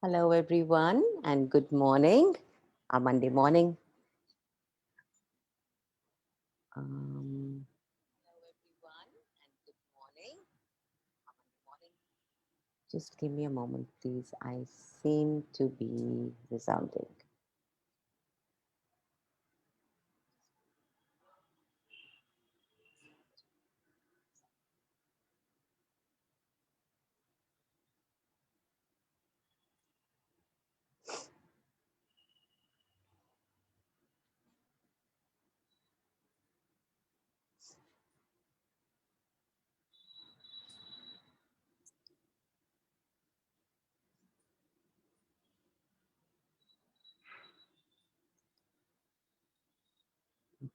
Hello, everyone, and good morning. Monday morning. Um, just give me a moment, please. I seem to be resounding.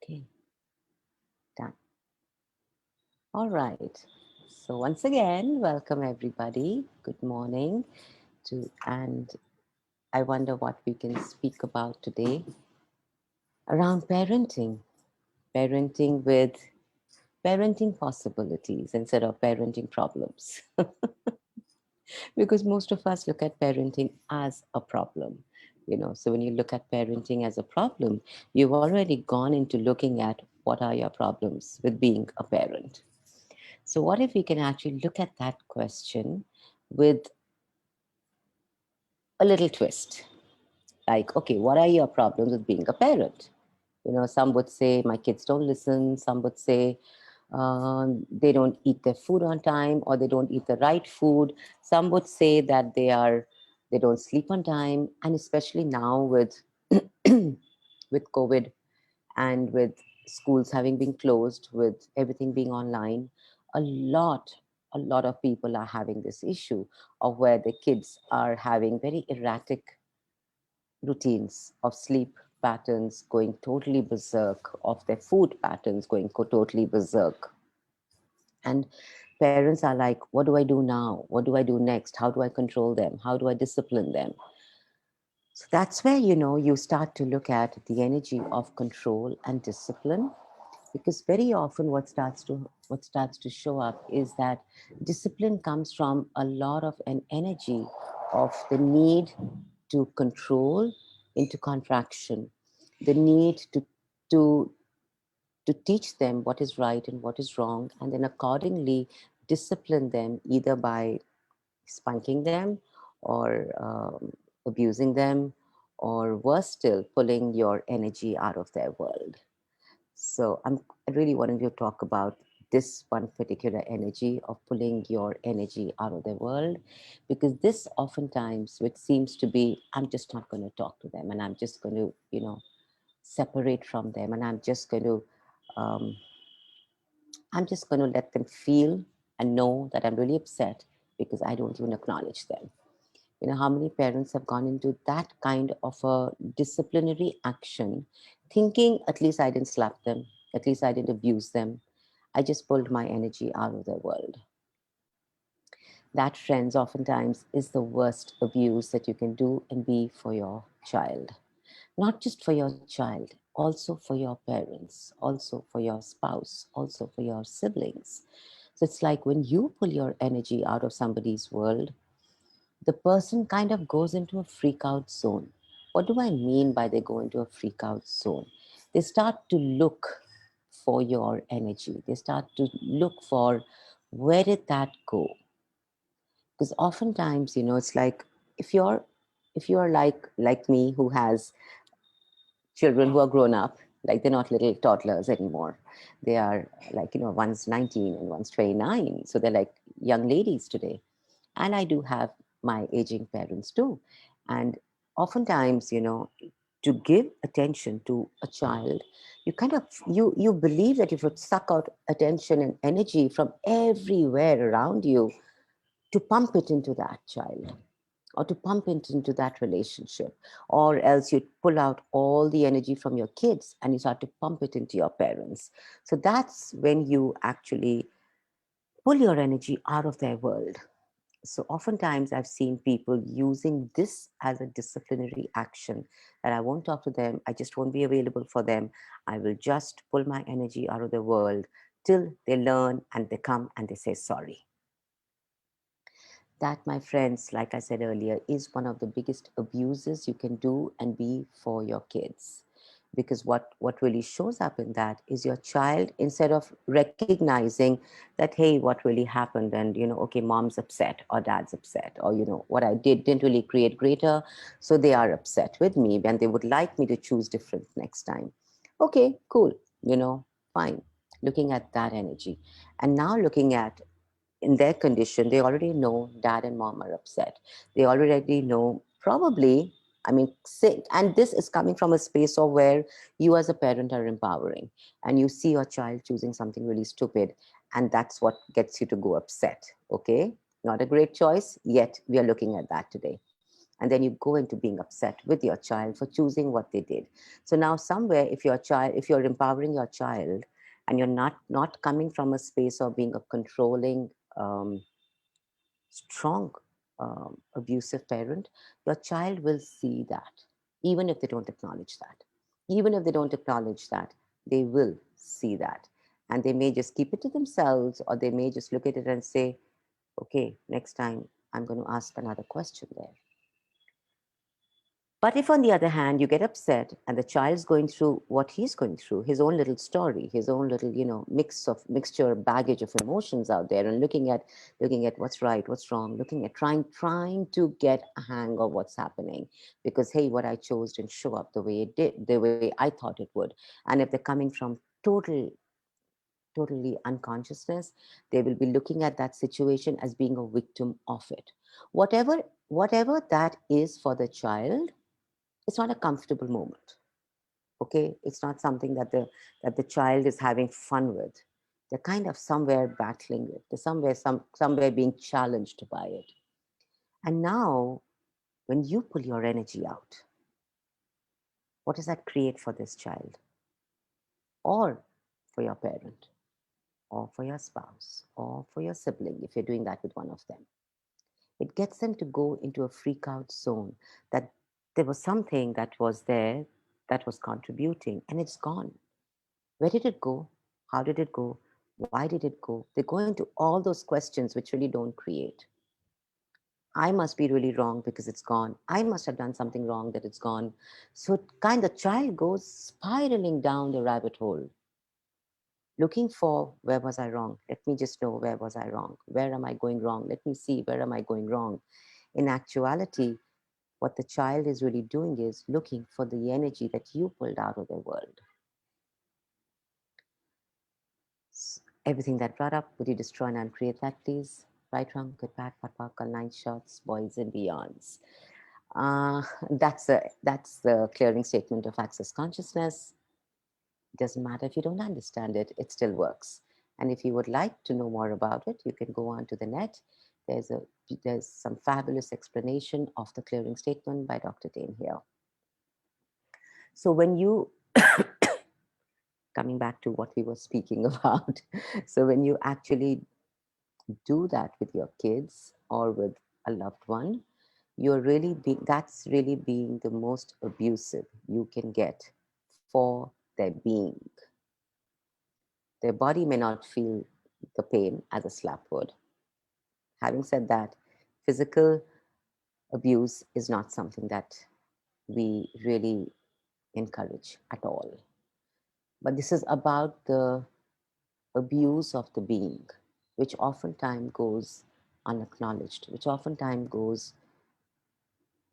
Okay, done. All right. So once again, welcome everybody. Good morning and I wonder what we can speak about today around parenting. Parenting with parenting possibilities instead of parenting problems. Because most of us look at parenting as a problem. So when you look at parenting as a problem, you've already gone into looking at what are your problems with being a parent. So what if we can actually look at that question with a little twist, like, okay, what are your problems with being a parent? Some would say my kids don't listen. Some would say they don't eat their food on time, or they don't eat the right food. Some would say that they don't sleep on time. And especially now with with COVID and with schools having been closed, with everything being online, a lot a lot of people are having this issue of where the kids are having very erratic routines of sleep patterns going totally berserk, of their food patterns going totally berserk. And parents are like, what do I do now? What do I do next? How do I control them? How do I discipline them? So that's where, you start to look at the energy of control and discipline, because very often what starts to show up is that discipline comes from a lot of an energy of the need to control into contraction, the need to to teach them what is right and what is wrong, and then accordingly discipline them either by spanking them or abusing them, or worse still, pulling your energy out of their world. So I really wanted to talk about this one particular energy of pulling your energy out of the world, because this oftentimes, which seems to be, I'm just not going to talk to them, and I'm just going to, separate from them, and um, I'm just going to let them feel and know that I'm really upset because I don't even acknowledge them. How many parents have gone into that kind of a disciplinary action, thinking, at least I didn't slap them, at least I didn't abuse them, I just pulled my energy out of their world. That, friends, oftentimes is the worst abuse that you can do and be for your child. Not just for your child, also for your parents, also for your spouse, also for your siblings. So it's like when you pull your energy out of somebody's world, the person kind of goes into a freak out zone. What do I mean by they go into a freak out zone? They start to look for your energy. They start to look for, where did that go? Because oftentimes, it's like, if you're if you're like me, who has children who are grown up, like they're not little toddlers anymore. They are like, one's 19 and one's 29. So they're like young ladies today. And I do have my aging parents too. And oftentimes, to give attention to a child, you kind of you believe that you should suck out attention and energy from everywhere around you to pump it into that child, or to pump it into that relationship, or else you pull out all the energy from your kids and you start to pump it into your parents. So that's when you actually pull your energy out of their world. So oftentimes I've seen people using this as a disciplinary action, that I won't talk to them, I just won't be available for them, I will just pull my energy out of the world till they learn and they come and they say sorry. That, my friends, like I said earlier, is one of the biggest abuses you can do and be for your kids. Because what really shows up in that is your child, instead of recognizing that, hey, what really happened, and okay, mom's upset or dad's upset, or what I didn't really create greater, so they are upset with me and they would like me to choose different next time. Okay, cool, fine. Looking at that energy, and now looking at, in their condition, they already know dad and mom are upset. They already know, probably, I mean, say, and this is coming from a space of where you as a parent are empowering, and you see your child choosing something really stupid, and that's what gets you to go upset. Okay, not a great choice, yet we are looking at that today. And then you go into being upset with your child for choosing what they did. So now somewhere, if you're empowering your child, and you're not coming from a space of being a controlling, strong, abusive parent, your child will see that, even if they don't acknowledge that. Even if they don't acknowledge that, they will see that. And they may just keep it to themselves, or they may just look at it and say, okay, next time I'm going to ask another question there. But if, on the other hand, you get upset and the child's going through what he's going through, his own little story, his own little, mixture, baggage of emotions out there, and looking at what's right, what's wrong, looking at trying to get a hang of what's happening, because hey, what I chose didn't show up the way it did, the way I thought it would. And if they're coming from totally unconsciousness, they will be looking at that situation as being a victim of it. Whatever that is for the child, it's not a comfortable moment. Okay, it's not something that the child is having fun with. They're kind of somewhere battling it. They're somewhere being challenged by it. And now, when you pull your energy out, what does that create for this child, or for your parent, or for your spouse, or for your sibling, if you're doing that with one of them? It gets them to go into a freak out zone, that there was something that was there that was contributing, and it's gone. Where did it go? How did it go? Why did it go? They go into all those questions which really don't create. I must be really wrong because it's gone. I must have done something wrong that it's gone. So the child goes spiraling down the rabbit hole, looking for, where was I wrong? Let me just know, where was I wrong? Where am I going wrong? Let me see, where am I going wrong? In actuality, what the child is really doing is looking for the energy that you pulled out of their world. Everything that brought up, would you destroy and uncreate that, please? Right, wrong, good, bad, patpakal, nine shots, boys and beyonds. That's the clearing statement of access consciousness. It doesn't matter if you don't understand it, it still works. And if you would like to know more about it, you can go on to the net. There's a there's some fabulous explanation of the clearing statement by Dr. Dane here. So when you, coming back to what we were speaking about, so when you actually do that with your kids or with a loved one, that's really being the most abusive you can get for their being. Their body may not feel the pain as a slap would. Having said that, physical abuse is not something that we really encourage at all. But this is about the abuse of the being, which oftentimes goes unacknowledged, which oftentimes goes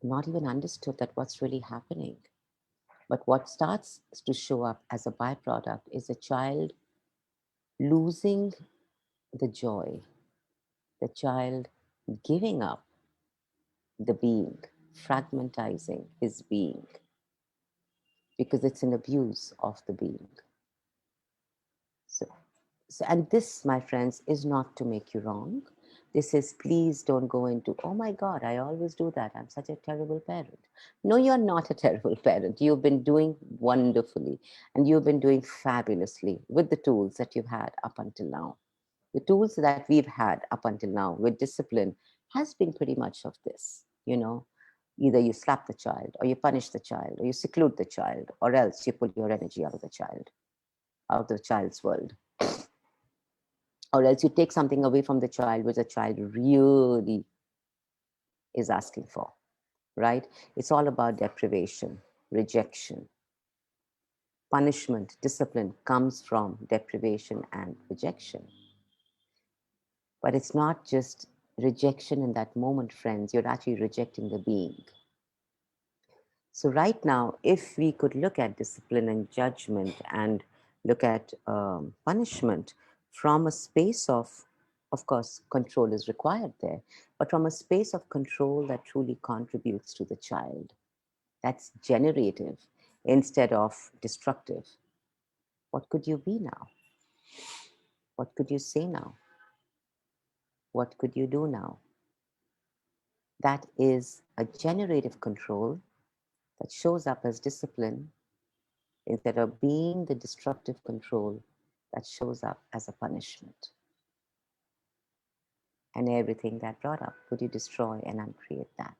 not even understood that what's really happening. But what starts to show up as a byproduct is a child losing the joy, the child giving up the being, fragmentizing his being, because it's an abuse of the being. So, and this, my friends, is not to make you wrong. This is, please don't go into, oh my God, I always do that. I'm such a terrible parent. No, you're not a terrible parent. You've been doing wonderfully, and you've been doing fabulously with the tools that you've had up until now. The tools that we've had up until now with discipline has been pretty much of this, Either you slap the child, or you punish the child, or you seclude the child, or else you pull your energy out of the child, out of the child's world, or else you take something away from the child which the child really is asking for, right? It's all about deprivation, rejection, punishment, discipline comes from deprivation and rejection. But it's not just rejection in that moment, friends. You're actually rejecting the being. So, right now, if we could look at discipline and judgment and look at punishment from a space of course, control is required there, but from a space of control that truly contributes to the child, that's generative instead of destructive, what could you be now? What could you say now? What could you do now? That is a generative control that shows up as discipline instead of being the destructive control that shows up as a punishment. And everything that brought up, could you destroy and uncreate that?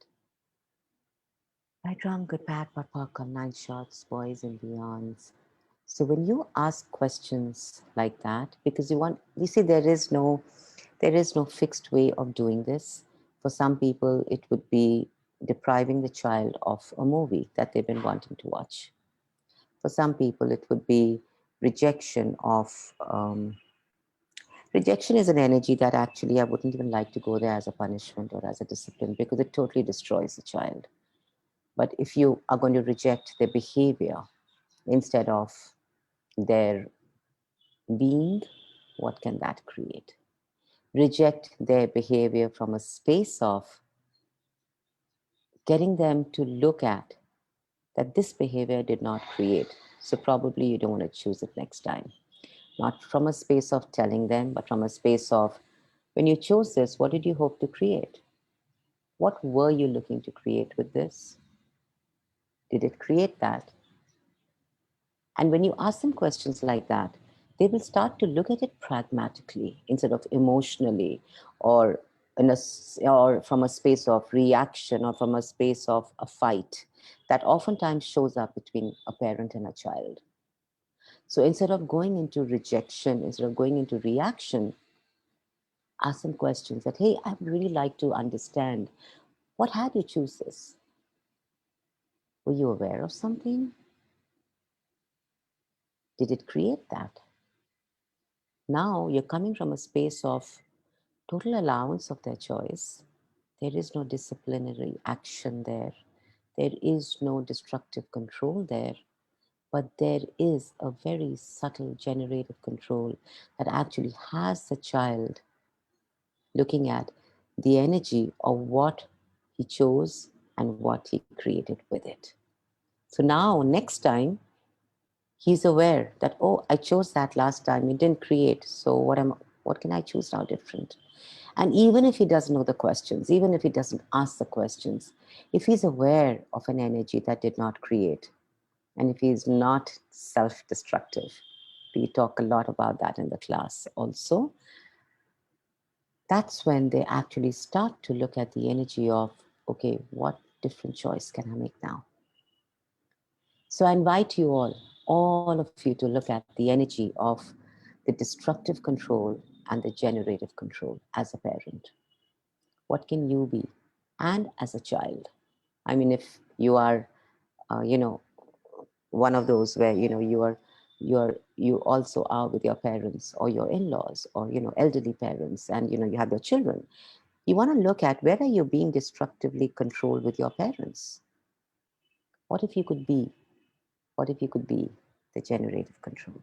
Right, wrong, good, bad, but popcorn, nine shots, boys and beyonds. So when you ask questions like that, because you see, there is no fixed way of doing this. For some people, it would be depriving the child of a movie that they've been wanting to watch. For some people, it would be rejection of rejection is an energy that actually I wouldn't even like to go there as a punishment or as a discipline because it totally destroys the child. But if you are going to reject their behavior instead of their being, what can that create? Reject their behavior from a space of getting them to look at that this behavior did not create. So probably you don't want to choose it next time. Not from a space of telling them, but from a space of when you chose this, what did you hope to create? What were you looking to create with this? Did it create that? And when you ask them questions like that, they will start to look at it pragmatically instead of emotionally or or from a space of reaction or from a space of a fight that oftentimes shows up between a parent and a child. So instead of going into rejection, instead of going into reaction, ask them questions that, hey, I'd really like to understand what had you choose this? Were you aware of something? Did it create that? Now you're coming from a space of total allowance of their choice. There is no disciplinary action there. There is no destructive control there. But there is a very subtle generative control that actually has the child looking at the energy of what he chose and what he created with it. So now, next time, he's aware that, oh, I chose that last time, it didn't create. So what can I choose now different? And even if he doesn't know the questions, even if he doesn't ask the questions, if he's aware of an energy that did not create, and if he's not self-destructive, we talk a lot about that in the class also, that's when they actually start to look at the energy of, okay, what different choice can I make now? So I invite you all of you to look at the energy of the destructive control and the generative control as a parent. What can you be? And as a child. I mean, if you are, you know, one of those where, you also are with your parents or your in-laws or, elderly parents and, you have your children. You want to look at where are you being destructively controlled with your parents? What if you could be? What if you could be the generative control?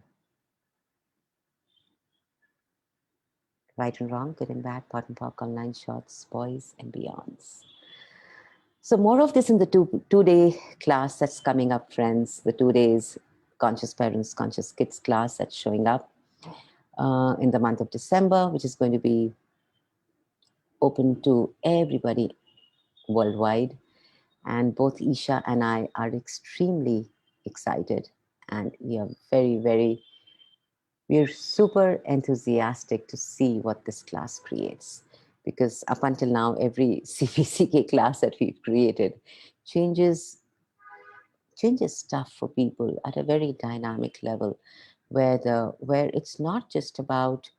Right and wrong, good and bad, pot and pock, online shots, boys and beyonds. So more of this in the two-day class that's coming up, friends. The 2 days conscious parents, conscious kids class that's showing up in the month of December, which is going to be open to everybody worldwide. And both Isha and I are extremely excited, and we're super enthusiastic to see what this class creates. Because up until now, every CPCK class that we've created changes stuff for people at a very dynamic level, where it's not just about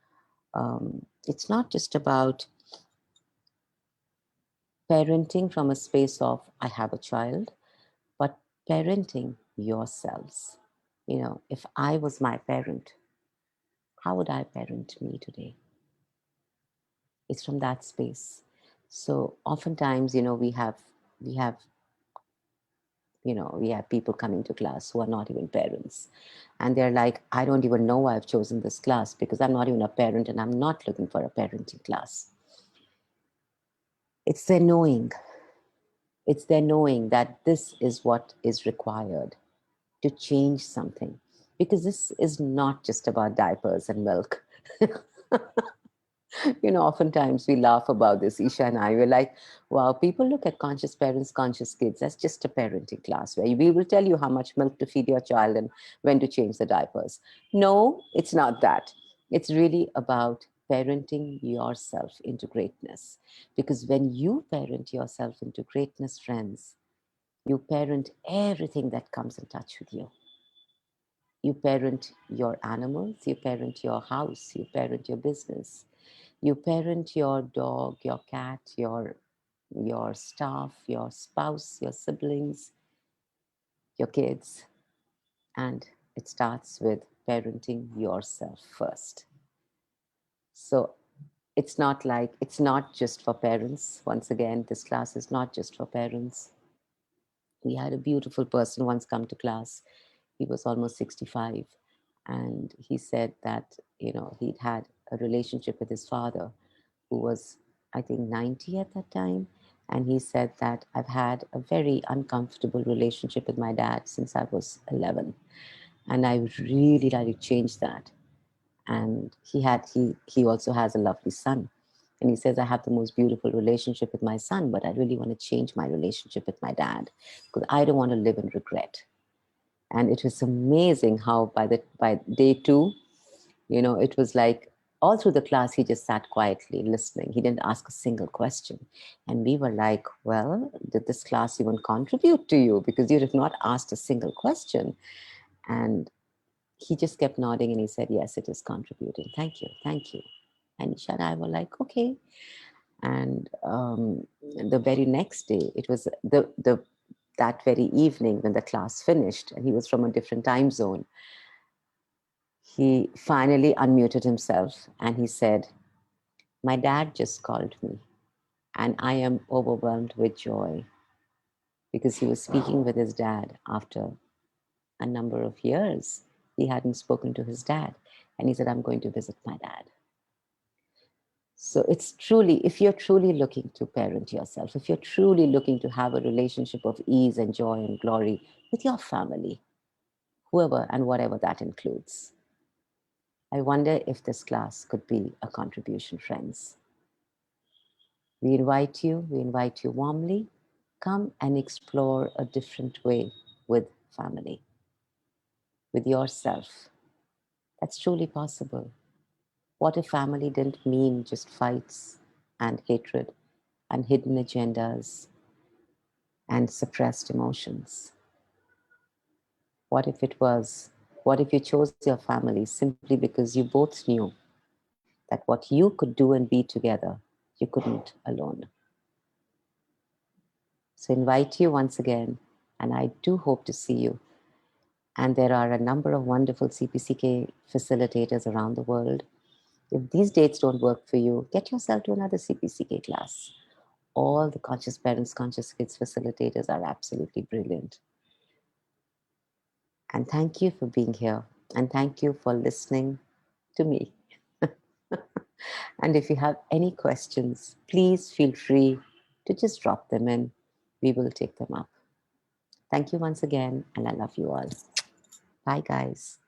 parenting from a space of I have a child, but parenting yourselves. If I was my parent, how would I parent me today? It's from that space. So oftentimes, we have we have people coming to class who are not even parents, and they're like, I don't even know why I've chosen this class because I'm not even a parent and I'm not looking for a parenting class. It's their knowing. It's their knowing that this is what is required to change something, because this is not just about diapers and milk. Oftentimes we laugh about this, Isha and I. We're like, wow, people look at conscious parents, conscious kids as just a parenting class where we will tell you how much milk to feed your child and when to change the diapers. No, it's not that. It's really about parenting yourself into greatness. Because when you parent yourself into greatness, friends, you parent everything that comes in touch with you. You parent your animals, you parent your house, you parent your business, you parent your dog, your cat, your staff, your spouse, your siblings, your kids. And it starts with parenting yourself first. So it's not just for parents. Once again, this class is not just for parents. We had a beautiful person once come to class. He was almost 65. And he said that, he'd had a relationship with his father, who was, I think, 90 at that time. And he said that I've had a very uncomfortable relationship with my dad since I was 11. And I would really like to change that. And he also has a lovely son. And he says, I have the most beautiful relationship with my son, but I really want to change my relationship with my dad because I don't want to live in regret. And it was amazing how by day two, it was like all through the class he just sat quietly listening. He didn't ask a single question. And we were like, well, did this class even contribute to you? Because you have not asked a single question. And he just kept nodding and he said, yes, it is contributing. Thank you. Thank you. And Isha and I were like, okay. And the very next day, it was the that very evening when the class finished, and he was from a different time zone. He finally unmuted himself and he said, my dad just called me and I am overwhelmed with joy, because he was speaking with his dad after a number of years. He hadn't spoken to his dad. And he said, I'm going to visit my dad. So it's truly, if you're truly looking to parent yourself, if you're truly looking to have a relationship of ease and joy and glory with your family, whoever and whatever that includes, I wonder if this class could be a contribution, friends. We invite you warmly. Come and explore a different way with family, with yourself. That's truly possible. What if family didn't mean just fights and hatred and hidden agendas and suppressed emotions? What if it was, what if you chose your family simply because you both knew that what you could do and be together, you couldn't alone? So, invite you once again, and I do hope to see you. And there are a number of wonderful CPCK facilitators around the world. If these dates don't work for you, get yourself to another CPCK class. All the Conscious Parents, Conscious Kids facilitators are absolutely brilliant. And thank you for being here. And thank you for listening to me. And if you have any questions, please feel free to just drop them in. We will take them up. Thank you once again, and I love you all. Bye, guys.